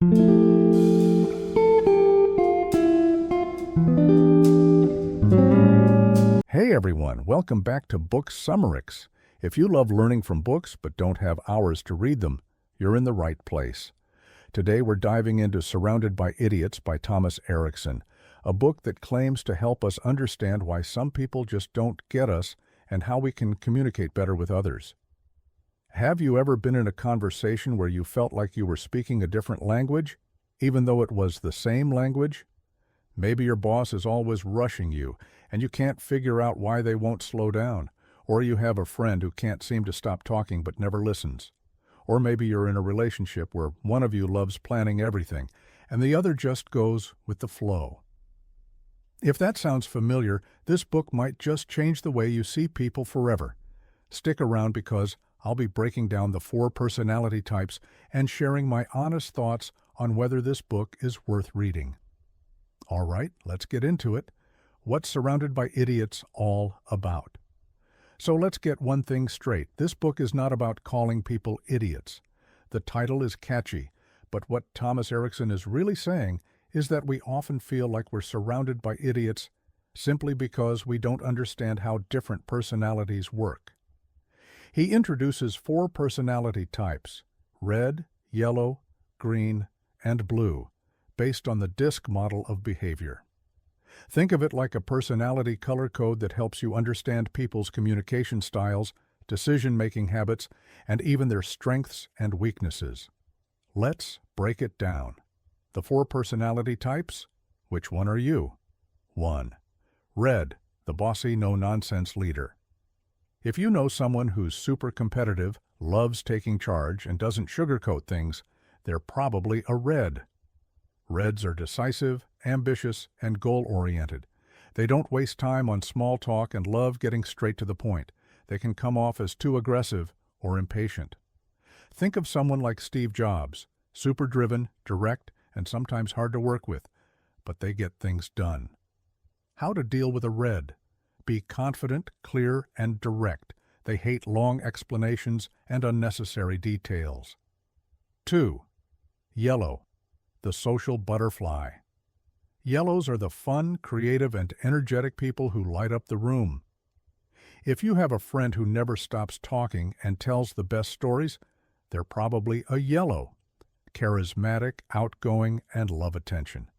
Hey everyone, welcome back to Book Summarix. If you love learning from books but don't have hours to read them, you're in the right place. Today we're diving into Surrounded by Idiots by Thomas Erikson, a book that claims to help us understand why some people just don't get us and how we can communicate better with others. Have you ever been in a conversation where you felt like you were speaking a different language, even though it was the same language? Maybe your boss is always rushing you, and you can't figure out why they won't slow down. Or you have a friend who can't seem to stop talking but never listens. Or maybe you're in a relationship where one of you loves planning everything, and the other just goes with the flow. If that sounds familiar, this book might just change the way you see people forever. Stick around because I'll be breaking down the 4 personality types and sharing my honest thoughts on whether this book is worth reading. All right, let's get into it. What's Surrounded by Idiots all about? So let's get one thing straight. This book is not about calling people idiots. The title is catchy, but what Thomas Erikson is really saying is that we often feel like we're surrounded by idiots simply because we don't understand how different personalities work. He introduces 4 personality types: red, yellow, green, and blue, based on the DISC model of behavior. Think of it like a personality color code that helps you understand people's communication styles, decision-making habits, and even their strengths and weaknesses. Let's break it down. The 4 personality types? Which one are you? 1. Red, the bossy, no-nonsense leader. If you know someone who's super competitive, loves taking charge, and doesn't sugarcoat things, they're probably a red. Reds are decisive, ambitious, and goal-oriented. They don't waste time on small talk and love getting straight to the point. They can come off as too aggressive or impatient. Think of someone like Steve Jobs, super driven, direct, and sometimes hard to work with, but they get things done. How to deal with a red? Be confident, clear, and direct. They hate long explanations and unnecessary details. 2. Yellow, the social butterfly. Yellows are the fun, creative, and energetic people who light up the room. If you have a friend who never stops talking and tells the best stories, they're probably a yellow. Charismatic, outgoing, and love attention.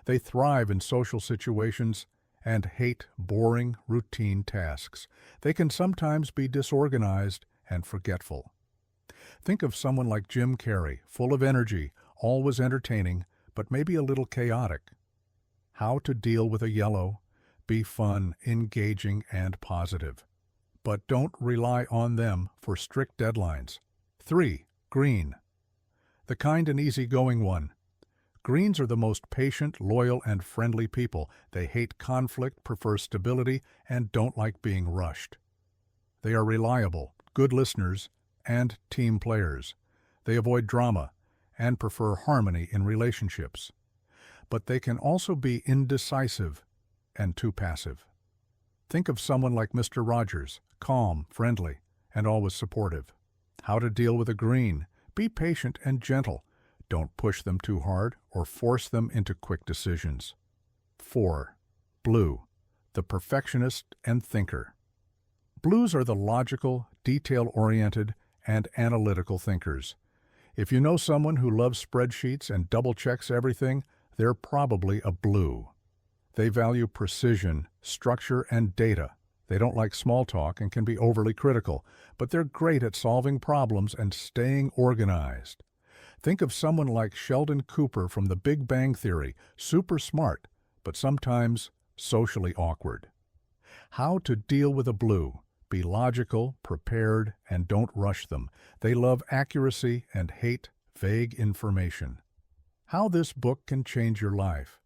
They thrive in social situations and hate boring, routine tasks. They can sometimes be disorganized and forgetful. Think of someone like Jim Carrey, full of energy, always entertaining, but maybe a little chaotic. How to deal with a yellow? Be fun, engaging, and positive. But don't rely on them for strict deadlines. 3. Green, the kind and easygoing one. Greens are the most patient, loyal, and friendly people. They hate conflict, prefer stability, and don't like being rushed. They are reliable, good listeners, and team players. They avoid drama and prefer harmony in relationships. But they can also be indecisive and too passive. Think of someone like Mr. Rogers, calm, friendly, and always supportive. How to deal with a green? Be patient and gentle. Don't push them too hard or force them into quick decisions. 4. Blue, the perfectionist and thinker. Blues are the logical, detail-oriented, and analytical thinkers. If you know someone who loves spreadsheets and double-checks everything, they're probably a blue. They value precision, structure, and data. They don't like small talk and can be overly critical, but they're great at solving problems and staying organized. Think of someone like Sheldon Cooper from The Big Bang Theory, super smart, but sometimes socially awkward. How to deal with a blue? Be logical, prepared, and don't rush them. They love accuracy and hate vague information. How this book can change your life.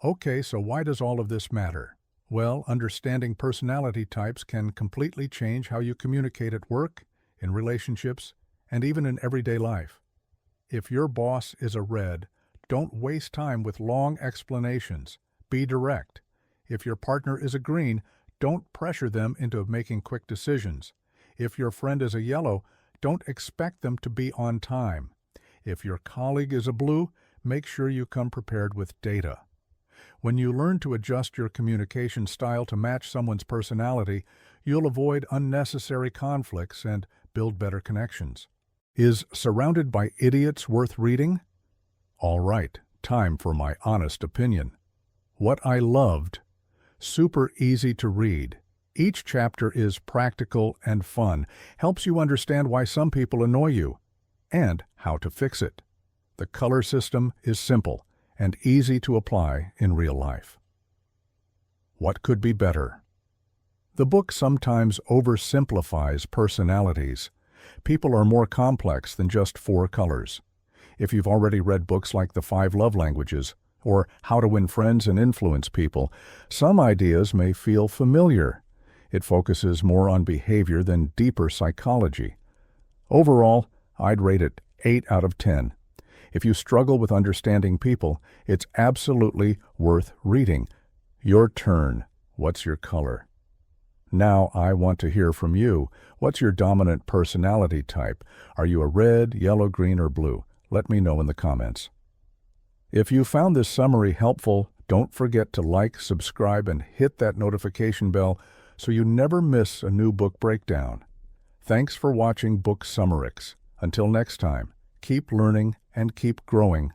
Okay, so why does all of this matter? Well, understanding personality types can completely change how you communicate at work, in relationships, and even in everyday life. If your boss is a red, don't waste time with long explanations. Be direct. If your partner is a green, don't pressure them into making quick decisions. If your friend is a yellow, don't expect them to be on time. If your colleague is a blue, make sure you come prepared with data. When you learn to adjust your communication style to match someone's personality, you'll avoid unnecessary conflicts and build better connections. Is Surrounded by Idiots worth reading? All right, time for my honest opinion. What I loved: super easy to read. Each chapter is practical and fun, helps you understand why some people annoy you, and how to fix it. The color system is simple and easy to apply in real life. What could be better? The book sometimes oversimplifies personalities. People are more complex than just 4 colors. If you've already read books like The 5 Love Languages or How to Win Friends and Influence People, some ideas may feel familiar. It focuses more on behavior than deeper psychology. Overall, I'd rate it 8 out of 10. If you struggle with understanding people, it's absolutely worth reading. Your turn. What's your color? Now I want to hear from you. What's your dominant personality type? Are you a red, yellow, green, or blue? Let me know in the comments. If you found this summary helpful, don't forget to like, subscribe, and hit that notification bell so you never miss a new book breakdown. Thanks for watching Book Summarix. Until next time, keep learning and keep growing.